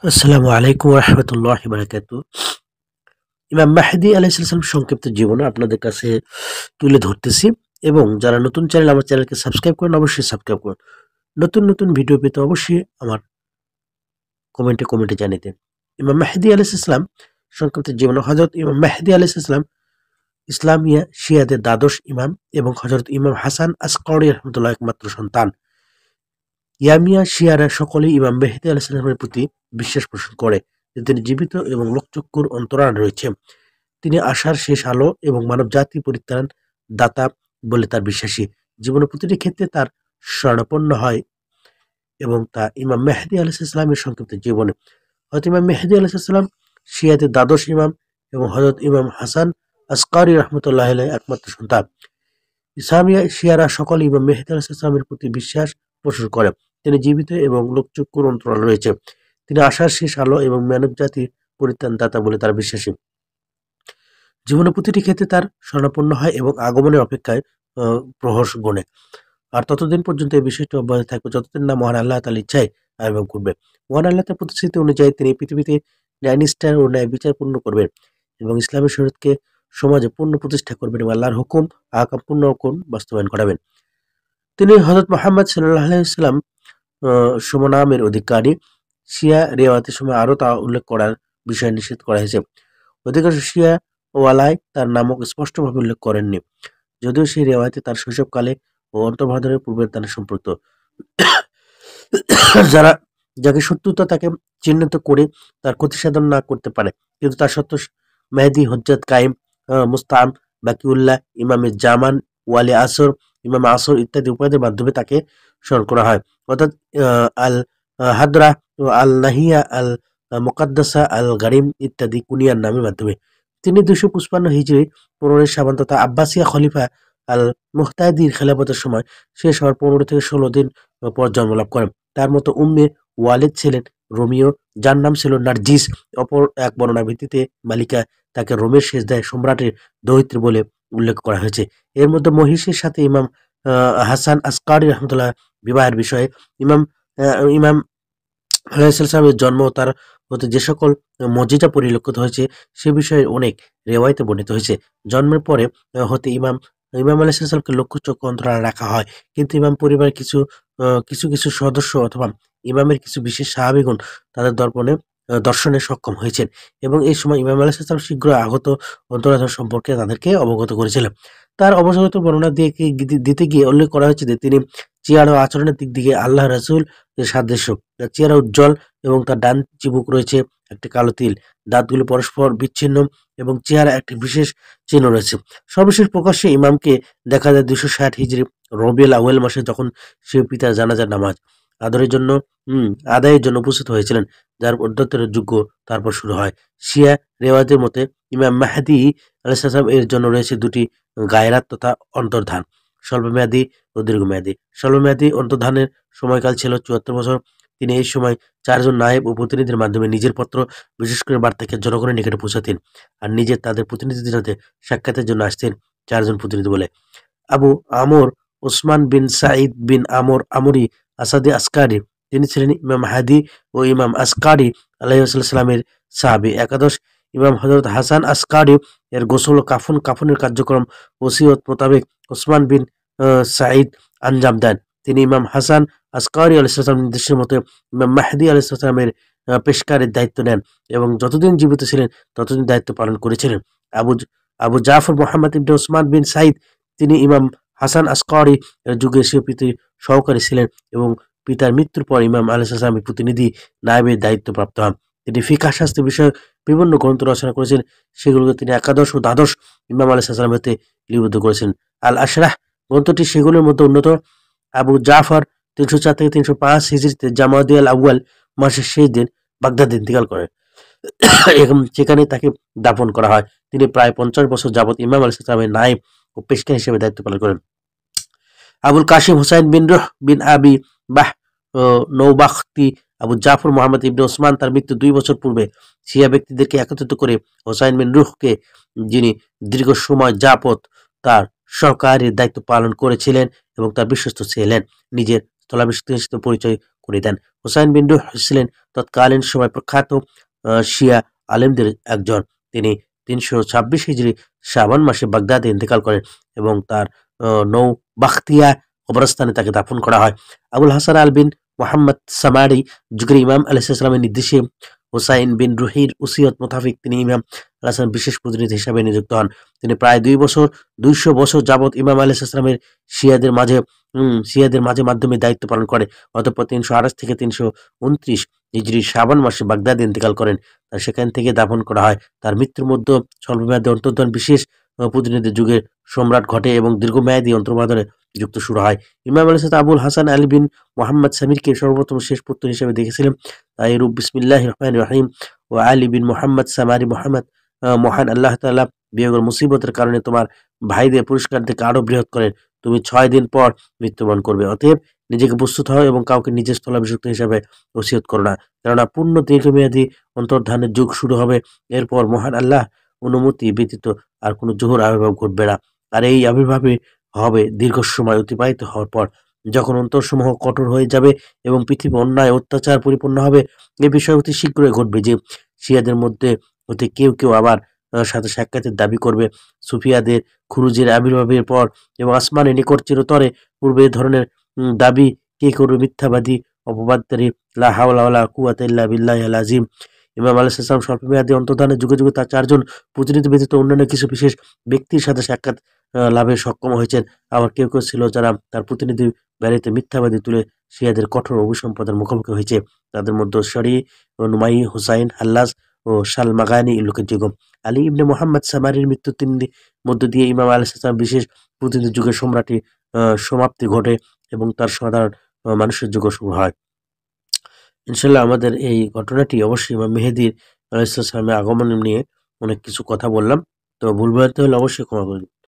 আসসালামু আলাইকুম রহমতুল্লাহ বারাকাতু। ইমাম মাহদী আলাইহিস সালাম সংক্ষিপ্ত জীবন আপনাদের কাছে তুলে ধরতেছি, এবং যারা নতুন চ্যানেল আমার চ্যানেলকে সাবস্ক্রাইব করেন অবশ্যই সাবস্ক্রাইব করুন। নতুন নতুন ভিডিও পেতে অবশ্যই আমার কমেন্টে জানিয়ে দেন। ইমাম মাহদী আলাইহিস সালাম সংক্ষিপ্ত জীবন। হযরত ইমাম মাহদী আলাইহিস সালাম ইসলামিয়া শিয়াদের দ্বাদশ ইমাম এবং হযরত ইমাম হাসান আসকারী রাহমাতুল্লাহ একমাত্র সন্তান। ইয়ামিয়া শিয়ারা সকলেই ইমাম মেহেদী আলাইহিস সালামের প্রতি বিশ্বাস পোষণ করে যে তিনি জীবিত এবং লোকচক্ষুর অন্তরাল রয়েছে। তিনি আশার শেষ আলো এবং মানব জাতি পরিত্রাণ দাতা বলে তার বিশ্বাসী। জীবনের প্রতিটি ক্ষেত্রে তার শরণাপন্ন হয়, এবং তা ইমাম মেহেদী আলাইহিস সালামের সংক্ষিপ্ত জীবনে। হযরত ইমাম মেহেদী আলাইহিস সালাম শিয়াদের দ্বাদশ ইমাম এবং হযরত ইমাম হাসান আসকারী রাহমাতুল্লাহ আলাইহি একমাত্র সন্তান। ইসলামিয়া শিয়ারা সকলে ইমাম মেহেদী আলাইহিস সালামের প্রতি বিশ্বাস পোষণ করে। তিনি জীবিত এবং লোকচক্ষুর অন্তরাল রয়েছে। তিনি আশার শেষ আলো এবং মানব জাতির পরিত্রাণ দাতা বলে তার বিশ্বাসী। জীবনের প্রতিটি ক্ষেত্রে তার শরণাপন্ন হয় এবং আগমনের অপেক্ষায় প্রহর গুণে। আর ততদিন পর্যন্ত এই বিষয়টি অব্যাহত থাকবে যতদিন না মহান আল্লাহ তাআলার ইচ্ছায় আবির্ভাব ঘটবে। মহান আল্লাহ তাআলার প্রতিশ্রুতি অনুযায়ী তিনি এই পৃথিবীতে ন্যায়নিষ্ঠা ও ন্যায় বিচার পূর্ণ করবেন এবং ইসলামের শরীয়তকে সমাজে পূর্ণ প্রতিষ্ঠা করবেন এবং আল্লাহর হুকুম আহকাম পূর্ণ বাস্তবায়ন করাবেন। তিনি হযরত মুহাম্মদ সাল্লাল্লাহু আলাইহি ওয়াসাল্লাম সমনামের অধিকারী। শিয়া রিওয়ায়াতের সময় আরো তা উল্লেখ করার বিষয় নিষেধ করা হয়েছে। অধিকাংশ শিয়া ওয়ালায় তার নামক স্পষ্টভাবে উল্লেখ করেননি, যদিও সেই রিওয়ায়াতে তার শৈশবকালে ও অন্তর্ভাদনের পূর্বের তার সম্পর্ক। যারা যাকে শত্রুতা তাকে চিহ্নিত করে তার ক্ষতি সাধন না করতে পারে, কিন্তু তার সত্য মেহেদী, হজ্জত কাইম, মুস্তাম, বাকিউল্লাহ, ইমামে জামান, ওয়ালি আসর, ইমাম আসর ইত্যাদি উপাধির মাধ্যমে তাকে স্মরণ করা হয়। অর্থাৎ আল হাদরা ও আল নাহিয়া, আল মুকাদ্দাসা, আল গারিম ইত্যাদি কুনিয়ার নামের মাধ্যমে। তিনি 255 হিজরি 15 শাবান তথা আব্বাসিয়া খলিফা আল মুহতাদির খেলাফতের সময় শেষ হওয়ার 15 থেকে 16 দিন পর জন্মলাভ করেন। তার মতো উম্মে ওয়ালিদ ছিলেন রোমিও, যার নাম ছিল নার্জিস। অপর এক বর্ণনার ভিত্তিতে মালিকা তাকে রোমের শেষদায় সম্রাটের দৌহিত্রী বলে উল্লেখ করা হয়েছে। এর মধ্যে মহিষের সাথে ইমাম হাসান আসকারী রহমতুল্লাহ বিবাহের বিষয়ে ইমাম আলাইহিস সালামের জন্ম ও তার প্রতি যে সকল মজিজা পরিলক্ষিত হয়েছে সে বিষয়ে অনেক রেওয়ায়েতে বর্ণিত হয়েছে। জন্মের পরে হতে ইমাম ইমাম আলাইহিস সালামকে চক্ষু অন্তরালে রাখা হয়, কিন্তু ইমাম পরিবারের কিছু সদস্য অথবা ইমামের কিছু বিশেষ সাহাবীগণ তাদের দর্শনে সক্ষম হয়েছেন, এবং এই সময় ইমাম আলাইহিস সালাম শীঘ্র আগত অন্তরাধার সম্পর্কে তাদেরকে অবগত করেছিলেন। তার অবসগত বর্ণনা দিতে গিয়ে উল্লেখ করা হয়েছে যে তিনি চেহারা ও আচরণের দিক থেকে আল্লাহ রাসূল এর সাদৃশ্য। তার চেহারা উজ্জ্বল এবং তার ডান চিবুক রয়েছে একটি কালো তিল। দাঁতগুলো পরস্পর বিচ্ছিন্ন এবং চেহারা একটি বিশেষ চিহ্ন রয়েছে। সর্বশেষ প্রকাশ্যে ইমামকে দেখা যায় 260 হিজরি রবিউল আউয়াল মাসে, যখন সে পিতার জানাজার নামাজ আদরের জন্য আদায়ের জন্য উপস্থিত হয়েছিলেন, যার অধ্যত্তের যোগ্য তারপর শুরু হয়। শিয়া রেওয়ায়তের মতে ইমাম মাহদী আলাইহিস সালাম এর জন্য রয়েছে দুটি গায়রাত তথা অন্তর্ধান, স্বল্পমেয়াদী ও দীর্ঘমেয়াদী। স্বল্পমেয়াদী অন্তর্ধানের সময়কাল ছিল 74 বছর। তিনি এই সময় 4 জন নায়েব ও প্রতিনিধির মাধ্যমে নিজের পত্র, বিশেষ করে বার্তাকে জনগণের নিকটে পৌঁছাতেন, আর নিজে তাদের প্রতিনিধিদের সাথে সাক্ষাতের জন্য আসতেন 4 জন প্রতিনিধি বলে। আবু আমর ওসমান বিন সাঈদ বিন আমর আমরি আসাদি আসকারি, তিনি ছিলেন ইমাম হাদি ও ইমাম আসকারি আলাইহিস সালামের সাহাবী। একাদশ ইমাম হযরত হাসান আসকারি এর গোসল ও কাফনের কার্যক্রম ওসিয়ত মোতাবেক ওসমান বিন সাঈদ আঞ্জাম দেন। তিনি ইমাম হাসান আসকারী আলাইহিস সালাম নির্দেশের মতো ইমাম মাহদী আলাইহিস সালামের পেশকারের দায়িত্ব নেন এবং যতদিন জীবিত ছিলেন ততদিন দায়িত্ব পালন করেছিলেন। আবু আবু জাফর মুহাম্মদ ইবনে ওসমান বিন সাঈদ, তিনি ইমাম হাসান আসকারী এর যুগে স্বীয় পিতার সহকারী ছিলেন এবং পিতার মৃত্যুর পর ইমাম আলাইহিস সালামের প্রতিনিধি নায়েবের দায়িত্ব প্রাপ্ত হন। তিনি ফিকহ শাস্ত্র বিষয়ক বিভিন্ন গ্রন্থ রচনা করেছেন, সেগুলোকে তিনি একাদশ ও দ্বাদশ ইমাম আলাইহিস সালাম হতে লিপিবদ্ধ করেছেন। আল আশরাহ গ্রন্থটি সেগুলোর মধ্যে অন্যতম। আবু জাফর 304 থেকে 305 হিজরিতে জামাদিয়াল আউয়াল মাসের শেষ দিন বাগদাদে ইন্তেকাল করেন এবং সেখানে তাকে দাফন করা হয়। তিনি প্রায় 50 বছর যাবত ইমাম আলাইহিস সালামের নায়েব ও পেশকার হিসেবে দায়িত্ব পালন করেন। আবুল কাসিম হুসাইন বিন রুহ বিন আবি বাহ নৌবাখতি আবু জাফর মুহাম্মদ ইবনে ওসমান তার মৃত্যু 2 বছর পূর্বে শিয়া ব্যক্তিদেরকে একত্রিত করে হুসাইন বিন রুহকে, যিনি দীর্ঘ সময় যাবত তার সহকারীর দায়িত্ব পালন করেছিলেন এবং তার বিশ্বস্ত ছিলেন, নিজের স্থলাভিষিক্ত পরিচয় করে দেন। হুসাইন বিন রুহ ছিলেন তৎকালীন সময় প্রখ্যাত শিয়া আলেমদের একজন। তিনি 326 হিজরি শাবান মাসে বাগদাদে ইন্তেকাল করেন এবং তার নৌ বাখতিয়া কবরস্থানে তাকে দাফন করা হয়। আবুল হাসান আল বিন মোহাম্মদ সামারি যুগের ইমাম আলাইহিসসালামের নির্দেশে হুসাইন বিন রুহির উসিয়ত মোতাবেক তিনি ইমাম আলাইহিসসালামের বিশেষ প্রতিনিধি হিসাবে নিযুক্ত হন। তিনি প্রায় 200 বছর যাবৎ ইমাম আলাইহিসসালামের শিয়াদের মাঝে মাধ্যমে দায়িত্ব পালন করে। অতঃপর 328 থেকে 329 হিজরি শাবান মাসে বাগদাদে ইন্তেকাল করেন। তার সেখান থেকে দাফন করা হয়। তার মৃত্যুর মধ্যে স্বল্পমেয়াদী অন্তর্ধান বিশেষ প্রতিনিধি যুগের সম্রাট ঘটে এবং দীর্ঘমেয়াদী অন্তর্বাদনে যুক্ত শুরু হয়। ইমাম আলাইহিসসালাম আবুল হাসান আলী বিন মোহাম্মদ সামিরকে সর্বপ্রথম শেষ পুত্র হিসেবে দেখেছিলেন। তাই রূপ বিসমিল্লাহির রহমানির রহিম ও আলী বিন মোহাম্মদ সামারি মোহাম্মদ মহান আল্লাহ তাআলা বিয়োগের মুসিবতের কারণে তোমার ভাইদের পুরস্কার থেকে আরো বৃহৎ করেন। তুমি 6 দিন পর মৃত্যুবরণ করবে। অতএব নিজেকে প্রস্তুত হও এবং কাউকে নিজের স্থলাভিষিক্ত হিসাবে ওসিয়ত করো না, কেননা পূর্ণ দীর্ঘমেয়াদী অন্তর্ধানের যুগ শুরু হবে। এরপর মহান আল্লাহ অনুমতি ব্যতীত আর কোনো জোহর আবির্ভাব ঘটবে না। আর এই আবির্ভাবে হবে দীর্ঘ সময় অতিবাহিত হওয়ার পর, যখন অন্তরসমূহ কঠোর হয়ে যাবে এবং পৃথিবী অন্যায় অত্যাচার পরিপূর্ণ হবে। এই বিষয় অতি শীঘ্রই ঘটবে যে শিয়াদের মধ্যে হতে কেউ কেউ আবার সাথে সাক্ষাতের দাবি করবে। সুফিয়াদের খুরুজের আবির্ভাবের পর এবং আসমানের নিকট চিরতরে পূর্বে এ ধরনের দাবি কে করবে? মিথ্যাবাদী, অপবাদকারী। লা হাওলা ওয়ালা কুওয়াতা ইল্লা বিল্লাহিল আযীম। ইমাম আলাইহিস সালাম স্বল্পমেয়াদী অন্তর্ধানের যুগে যুগে তার 4 জন প্রতিনিধি ব্যতীত অন্যান্য কিছু বিশেষ ব্যক্তির সাথে সাক্ষাৎ লাভে সক্ষম হয়েছেন। আবার কেউ কেউ ছিল যারা তার প্রতিনিধি বেড়াইতে মিথ্যাবাদী তুলে শিয়াদের কঠোর অভিসম্পাদনের মুখোমুখি হয়েছে। তাদের মধ্যে শরি ও নুমাই, হুসাইন, হাল্লাজ ও শালমাগানি উল্লেখযোগ্য। আলী ইবনে মোহাম্মদ সামারির মৃত্যুর মধ্য দিয়ে ইমাম আলাইহিস সালাম বিশেষ প্রতিনিধি যুগের সম্রাটের সমাপ্তি ঘটে এবং তার সাধারণ মানুষের যুগ শুরু হয়। ইনশাল্লাহ আমাদের এই ঘটনাটি অবশ্যই ইমাম মেহেদীর আলাইহিস সালামের আগমন নিয়ে অনেক কিছু কথা বললাম। তো ভুল ভ্রান্তি হলে অবশ্যই ক্ষমা করে দিন।